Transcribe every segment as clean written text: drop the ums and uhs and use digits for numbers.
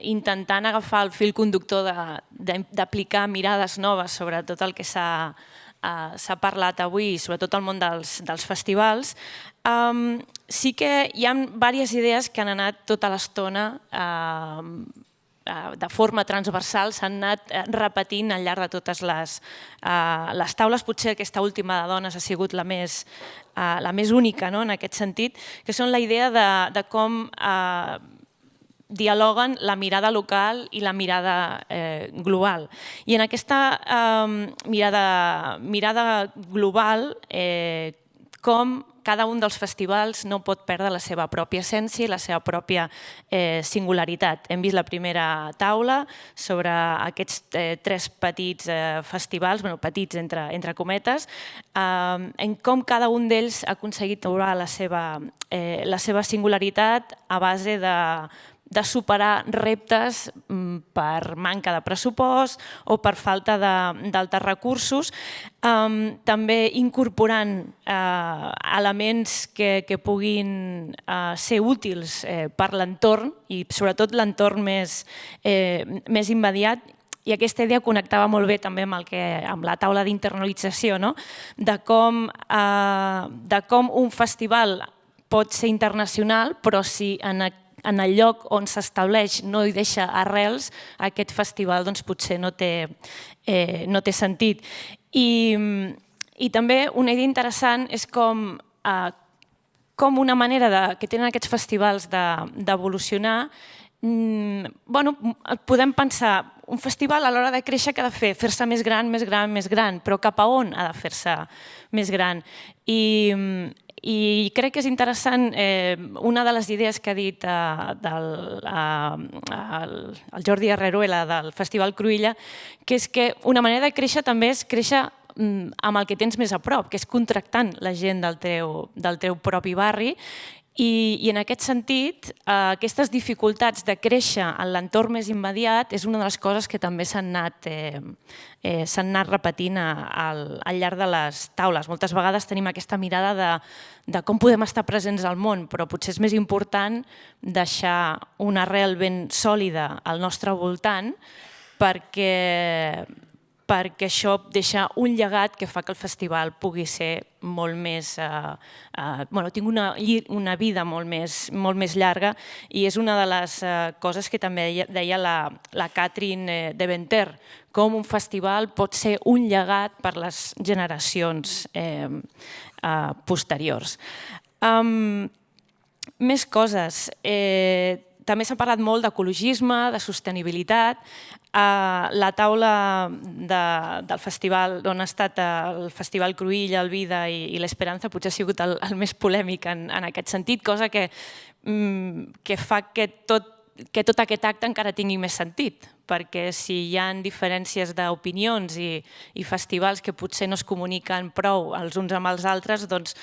intentant agafar el fil conductor d'aplicar mirades noves sobre tot el que s'ha parlat avui, sobretot al món dels festivals, sí que hi ha diverses idees que han anat tota l'estona de forma transversal, s'han anat repetint al llarg de totes les taules. Potser aquesta última de dones ha sigut la més única en aquest sentit, que són la idea de com dialoguen la mirada local i la mirada global. I en aquesta mirada global, com cada un dels festivals no pot perdre la seva pròpia essència i la seva pròpia singularitat. Hem vist la primera taula sobre aquests 3 petits festivals, petits entre cometes, en com cada un d'ells ha aconseguit trobar la seva singularitat a base de superar reptes per manca de pressupost o per falta d'altres recursos, també incorporant elements que puguin ser útils per l'entorn i sobretot l'entorn més immediat. I aquesta idea connectava molt bé també amb la taula d'internalització, de com un festival pot ser internacional, però si en el lloc on s'estableix no hi deixa arrels, aquest festival potser no té sentit. I també una idea interessant és com una manera que tenen aquests festivals d'evolucionar. Podem pensar, un festival a l'hora de créixer que ha de fer-se més gran, més gran, més gran, però cap a on ha de fer-se més gran? I crec que és interessant una de les idees que ha dit el Jordi Herreruela del Festival Cruïlla, que és que una manera de créixer també és créixer amb el que tens més a prop, que és contractant la gent del teu propi barri. I en aquest sentit, aquestes dificultats de créixer en l'entorn més immediat és una de les coses que també s'han anat repetint al llarg de les taules. Moltes vegades tenim aquesta mirada de com podem estar presents al món, però potser és més important deixar una arrel ben sòlida al nostre voltant perquè això deixa un llegat que fa que el festival pugui ser molt més... tingui una vida molt més llarga i és una de les coses que també deia la Catherine Deventer, com un festival pot ser un llegat per les generacions posteriors. Més coses. També s'ha parlat molt d'ecologisme, de sostenibilitat. La taula del festival, on ha estat el Festival Cruïlla, el Vida i l'Esperanza, potser ha sigut el més polèmic en aquest sentit, cosa que fa que tot aquest acte encara tingui més sentit, perquè si hi ha diferències d'opinions i festivals que potser no es comuniquen prou els uns amb els altres, doncs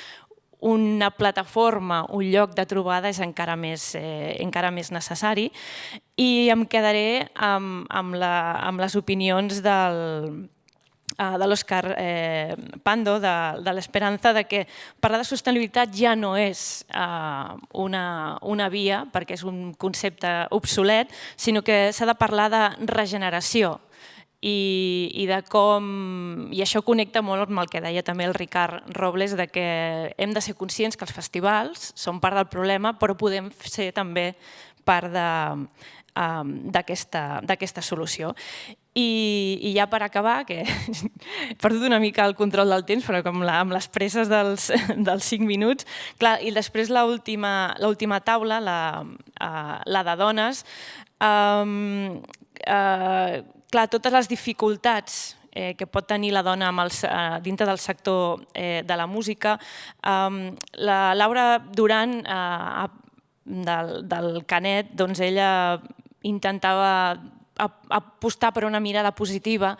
una plataforma, un lloc de trobada és encara més necessari. I em quedaré amb les opinions de l'Òscar Pando, de l'Esperanza, que parlar de sostenibilitat ja no és una via, perquè és un concepte obsolet, sinó que s'ha de parlar de regeneració. I això connecta molt amb el que deia també el Ricard Robles, que hem de ser conscients que els festivals són part del problema, però podem ser també part d'aquesta solució. I ja per acabar, que he perdut una mica el control del temps, però amb les presses dels 5 minuts, i després l'última taula, la de dones, totes les dificultats que pot tenir la dona dintre del sector de la música. La Laura Duran, del Canet, ella intentava apostar per una mirada positiva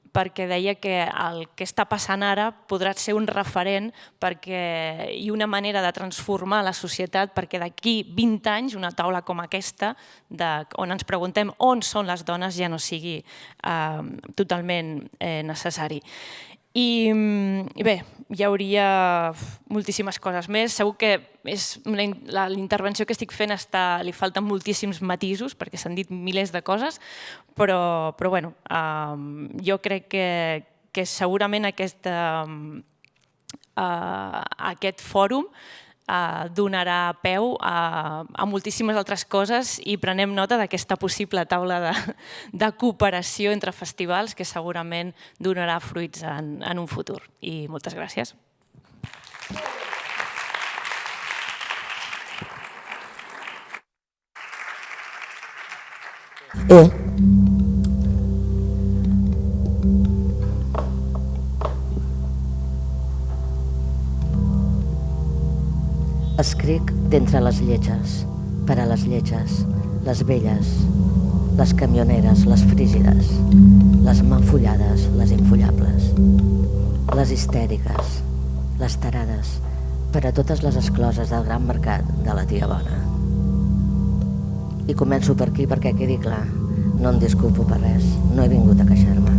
perquè deia que el que està passant ara podrà ser un referent i una manera de transformar la societat perquè d'aquí 20 anys una taula com aquesta, on ens preguntem on són les dones, ja no sigui totalment necessari. I bé, hi hauria moltíssimes coses més. Segur que la intervenció que estic fent li falten moltíssims matisos perquè s'han dit milers de coses, però bueno, jo crec que segurament aquest fòrum donarà peu a moltíssimes altres coses i prenem nota d'aquesta possible taula de cooperació entre festivals que segurament donarà fruits en un futur. I moltes gràcies. Escric d'entre les lletges, per a les lletges, les velles, les camioneres, les frígides, les mal follades, les infollables, les histèriques, les tarades, per a totes les excloses del gran mercat de la tia bona. I començo per aquí perquè quedi clar, no em disculpo per res, no he vingut a queixar-me.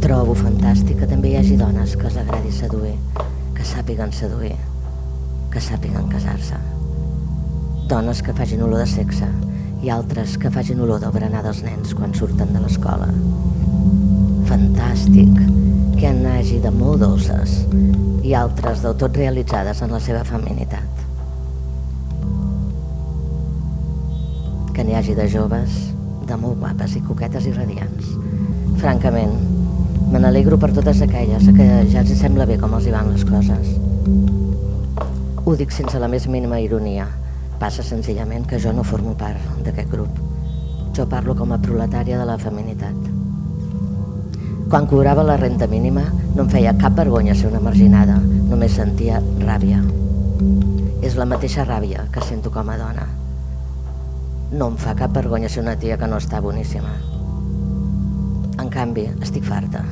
Trobo fantàstic que també hi hagi dones que els agradi seduir, que sàpiguen seduir, que sàpiguen casar-se. Dones que facin olor de sexe i altres que facin olor del berenar dels nens quan surten de l'escola. Fantàstic que n'hi hagi de molt dolces i altres del tot realitzades en la seva feminitat. Que n'hi hagi de joves, de molt guapes i coquetes i radiants. Francament, me n'alegro per totes aquelles que ja els sembla bé com els hi van les coses. Ho dic sense la més mínima ironia. Passa senzillament que jo no formo part d'aquest grup. Jo parlo com a proletària de la feminitat. Quan cobrava la renda mínima no em feia cap vergonya ser una marginada, només sentia ràbia. És la mateixa ràbia que sento com a dona. No em fa cap vergonya ser una tia que no està boníssima. En canvi, estic farta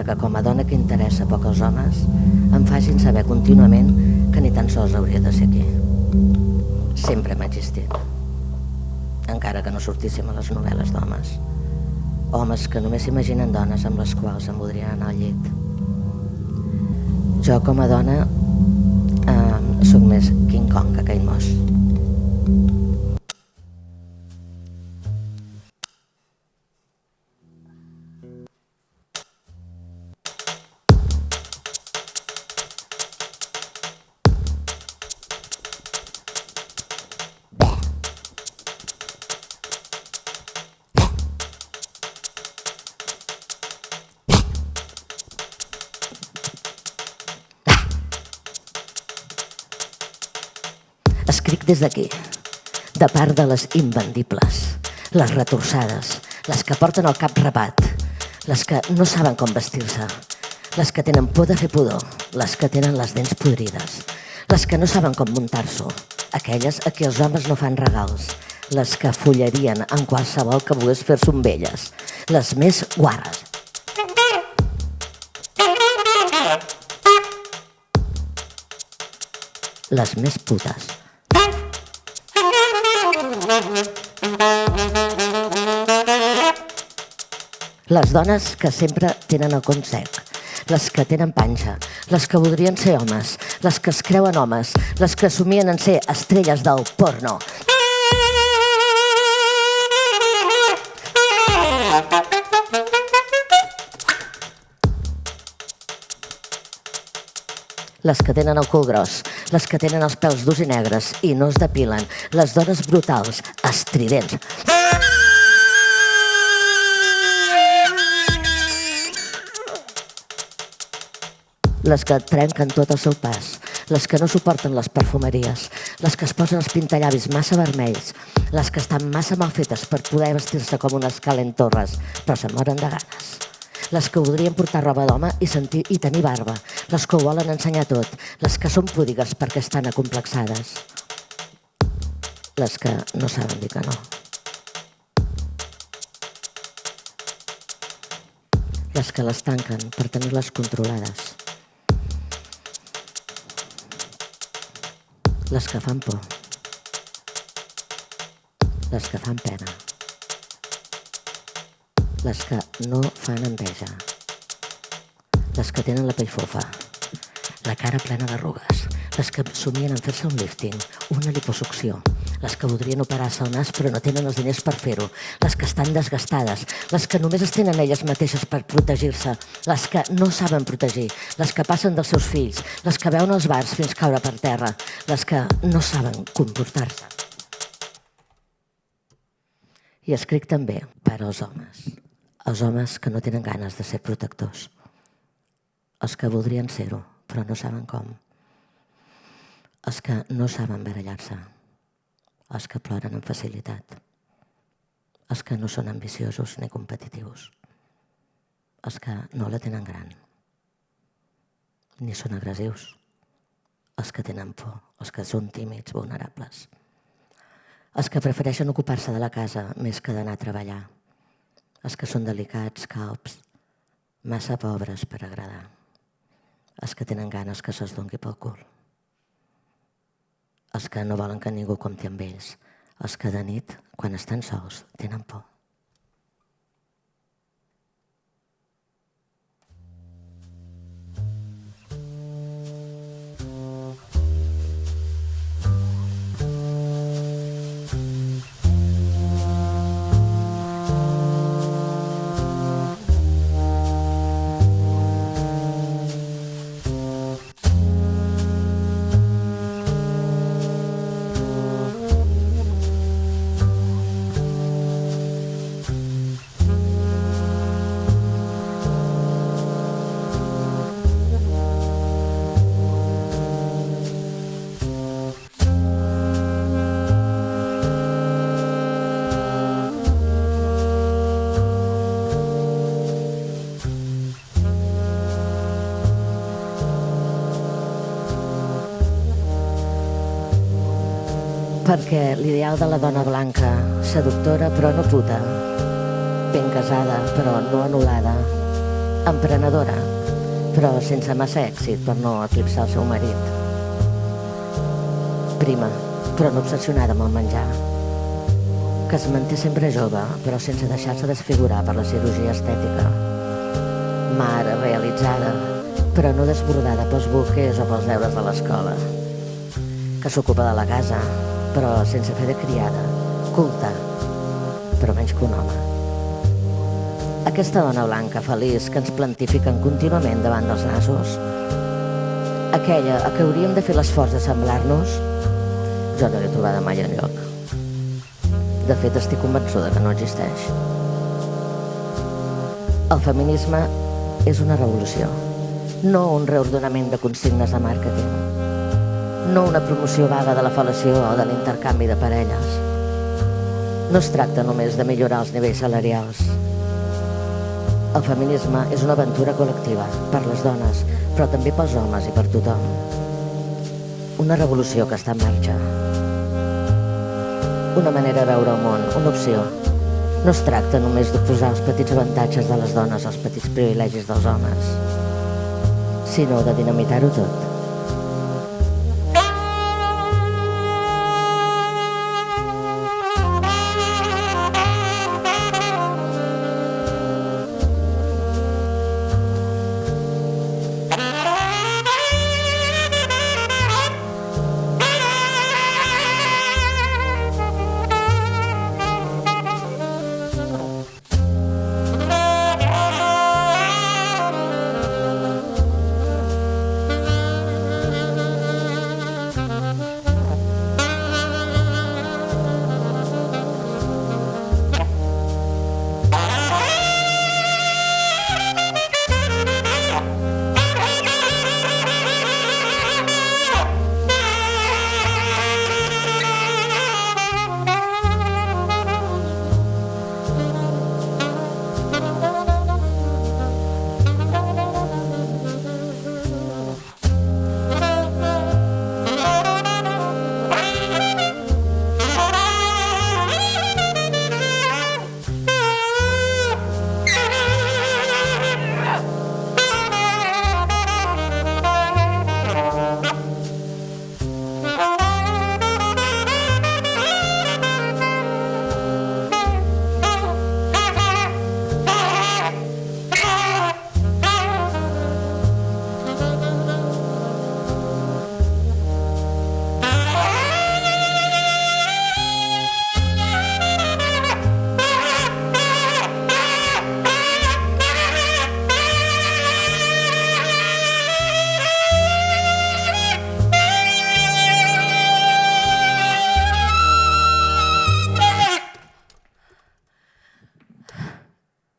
que com a dona que interessa poc als homes em facin saber contínuament que ni tan sols hauria de ser aquí. Sempre m'ha existit, encara que no sortíssim a les novel·les d'homes. Homes que només s'imaginen dones amb les quals em voldrien anar al llit. Jo com a dona sóc més King Kong que Kate Moss. Escric des d'aquí, de part de les invendibles, les retorçades, les que porten el cap rapat, les que no saben com vestir-se, les que tenen por de fer pudor, les que tenen les dents podrides, les que no saben com muntar-s'ho, aquelles a qui els homes no fan regals, les que follarien en qualsevol que volgués fer-s'ho amb elles, les més guarres. Les més putes. Les dones que sempre tenen el con sec, les que tenen panxa, les que voldrien ser homes, les que es creuen homes, les que somien en ser estrelles del porno. Les que tenen el cul gros, les que tenen els pèls durs i negres i no es depilen, les dones brutals, estridents. Les que trenquen tot el seu pas, les que no suporten les perfumeries, les que es posen els pintallavis massa vermells, les que estan massa mal fetes per poder vestir-se com unes calentorres, però se'n moren de ganes. Les que voldrien portar roba d'home i tenir barba, les que ho volen ensenyar tot, les que són púdigues perquè estan acomplexades, les que no saben dir que no. Les que les tanquen per tenir-les controlades. Les que fan por. Les que fan pena. Les que no fan enveja. les que tenen la pell fofa, la cara plena d'arrugues, les que somien en fer-se un lifting, una liposucció, les que voldrien operar-se el nas però no tenen els diners per fer-ho, les que estan desgastades, les que només es tenen elles mateixes per protegir-se, les que no saben protegir, les que passen dels seus fills, les que veuen els bars fins caure per terra, les que no saben comportar-se. I escric també per als homes que no tenen ganes de ser protectors, els que voldrien ser-ho però no saben com, els que no saben barallar-se, els que ploren amb facilitat, els que no són ambiciosos ni competitius, els que no la tenen gran, ni són agressius, els que tenen por, els que són tímids, vulnerables, els que prefereixen ocupar-se de la casa més que d'anar a treballar, els que són delicats, calbs, massa pobres per agradar, els que tenen ganes que se'ls doni pel cul, els que no volen que ningú compti amb ells, els que de nit, quan estan sols, tenen por. Perquè l'ideal de la dona blanca, seductora però no puta, ben casada però no anul·lada, emprenedora però sense massa èxit per no eclipsar el seu marit, prima però no obsessionada amb el menjar, que es manté sempre jove però sense deixar-se desfigurar per la cirurgia estètica, mare realitzada però no desbordada pels buques o pels deures de l'escola, que s'ocupa de la casa però sense fer de criada, culta, però menys que un home. Aquesta dona blanca feliç que ens plantifiquen contínuament davant dels nassos, aquella a què hauríem de fer l'esforç de semblar-nos, jo no l'he trobada mai enlloc. De fet, estic convençuda que no existeix. El feminisme és una revolució, no un reordenament de consignes de màrqueting, no una promoció vaga de la fal·lació o de l'intercanvi de parelles. No es tracta només de millorar els nivells salarials. El feminisme és una aventura col·lectiva per les dones, però també pels homes i per tothom. Una revolució que està en marxa. Una manera de veure el món, una opció. No es tracta només d'oposar els petits avantatges de les dones als petits privilegis dels homes, sinó de dinamitar-ho tot.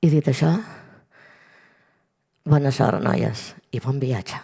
I dit això, bona sort, noies, i bon viatge.